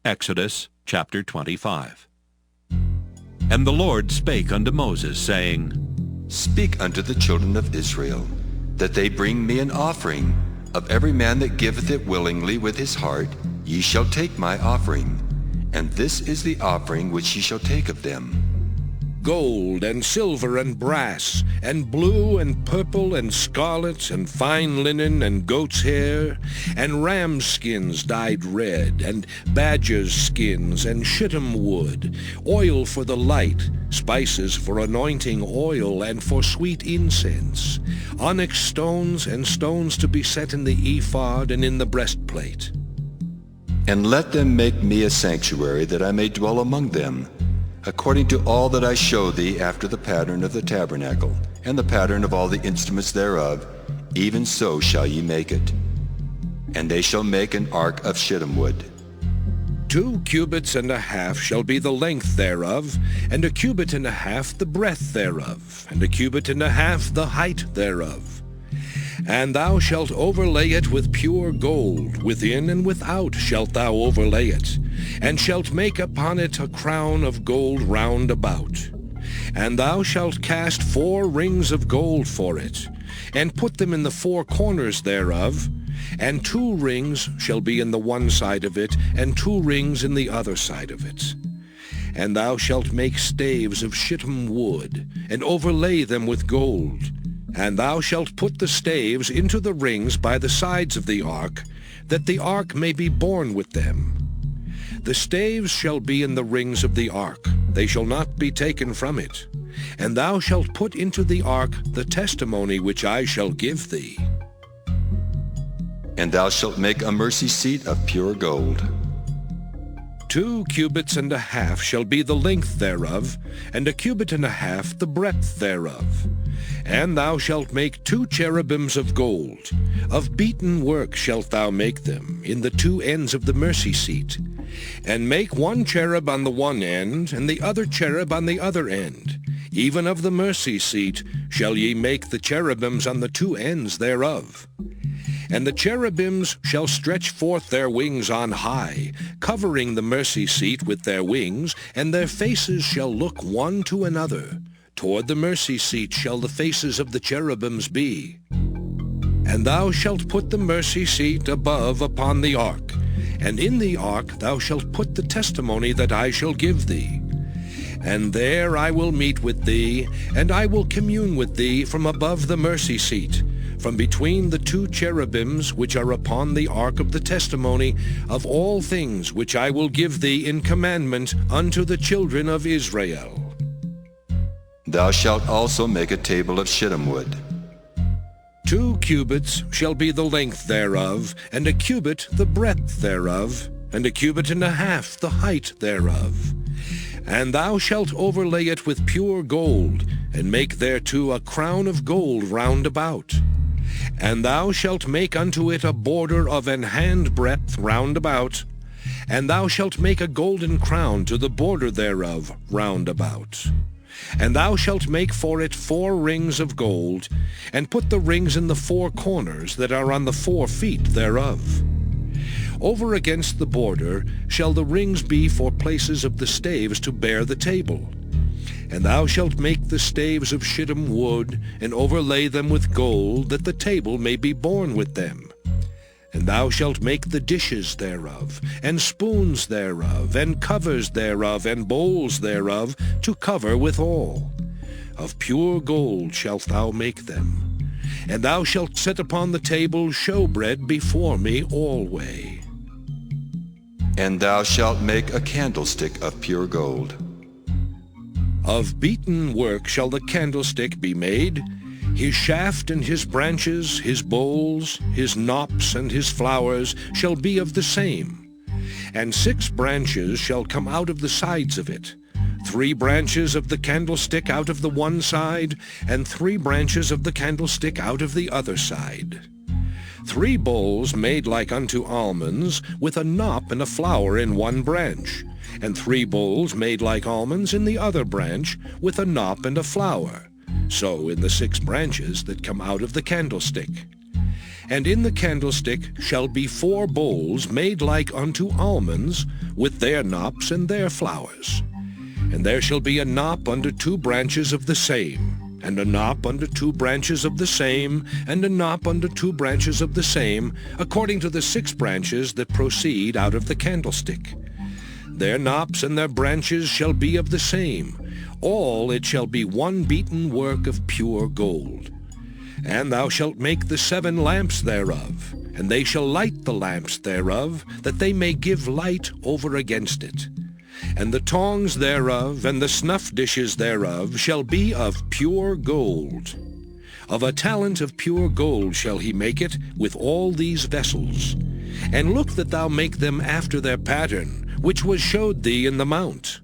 Exodus chapter 25. And the Lord spake unto Moses, saying, Speak unto the children of Israel, that they bring me an offering. Of every man that giveth it willingly with his heart, ye shall take my offering. And this is the offering which ye shall take of them. Gold and silver and brass, and blue and purple and scarlet, and fine linen and goat's hair, and ram's skins dyed red, and badger's skins and shittim wood, oil for the light, spices for anointing oil and for sweet incense, onyx stones and stones to be set in the ephod and in the breastplate. And let them make me a sanctuary, that I may dwell among them, according to all that I show thee after the pattern of the tabernacle, and the pattern of all the instruments thereof, even so shall ye make it. And they shall make an ark of shittim wood. 2 cubits and a half shall be the length thereof, and 1 cubit and a half the breadth thereof, and 1 cubit and a half the height thereof. And thou shalt overlay it with pure gold, within and without shalt thou overlay it, and shalt make upon it a crown of gold round about. And thou shalt cast 4 rings of gold for it, and put them in the 4 corners thereof, and 2 rings shall be in the one side of it, and 2 rings in the other side of it. And thou shalt make staves of shittim wood, and overlay them with gold. And thou shalt put the staves into the rings by the sides of the ark, that the ark may be borne with them. The staves shall be in the rings of the ark, they shall not be taken from it. And thou shalt put into the ark the testimony which I shall give thee. And thou shalt make a mercy seat of pure gold. 2 cubits and a half shall be the length thereof, and 1 cubit and a half the breadth thereof. And thou shalt make 2 cherubims of gold. Of beaten work shalt thou make them, in the 2 ends of the mercy seat. And make 1 cherub on the one end, and the other cherub on the other end. Even of the mercy seat shall ye make the cherubims on the 2 ends thereof. And the cherubims shall stretch forth their wings on high, covering the mercy seat with their wings, and their faces shall look one to another. Toward the mercy seat shall the faces of the cherubims be. And thou shalt put the mercy seat above upon the ark, and in the ark thou shalt put the testimony that I shall give thee. And there I will meet with thee, and I will commune with thee from above the mercy seat, from between the 2 cherubims which are upon the ark of the testimony of all things which I will give thee in commandment unto the children of Israel. Thou shalt also make a table of shittim wood. 2 cubits shall be the length thereof, and 1 cubit the breadth thereof, and 1 cubit and a half the height thereof. And thou shalt overlay it with pure gold, and make thereto a crown of gold round about. And thou shalt make unto it a border of an handbreadth round about, and thou shalt make a golden crown to the border thereof round about. And thou shalt make for it 4 rings of gold, and put the rings in the 4 corners that are on the 4 feet thereof. Over against the border shall the rings be for places of the staves to bear the table. And thou shalt make the staves of shittim wood, and overlay them with gold, that the table may be borne with them. And thou shalt make the dishes thereof, and spoons thereof, and covers thereof, and bowls thereof, to cover withal. Of pure gold shalt thou make them. And thou shalt set upon the table showbread before me alway. And thou shalt make a candlestick of pure gold. Of beaten work shall the candlestick be made, his shaft and his branches, his bowls, his knops and his flowers shall be of the same. And 6 branches shall come out of the sides of it, 3 branches of the candlestick out of the one side, and 3 branches of the candlestick out of the other side. 3 bowls made like unto almonds, with a knop and a flower in one branch, and 3 bowls made like almonds in the other branch, with a knop and a flower, so in the 6 branches that come out of the candlestick. And in the candlestick shall be 4 bowls made like unto almonds, with their knops and their flowers. And there shall be a knop under 2 branches of the same, and a knop under 2 branches of the same, and a knop under 2 branches of the same, according to the 6 branches that proceed out of the candlestick. Their knops and their branches shall be of the same. All it shall be one beaten work of pure gold. And thou shalt make the 7 lamps thereof, and they shall light the lamps thereof, that they may give light over against it. And the tongs thereof and the snuff dishes thereof shall be of pure gold. Of a talent of pure gold shall he make it with all these vessels. And look that thou make them after their pattern, which was showed thee in the mount.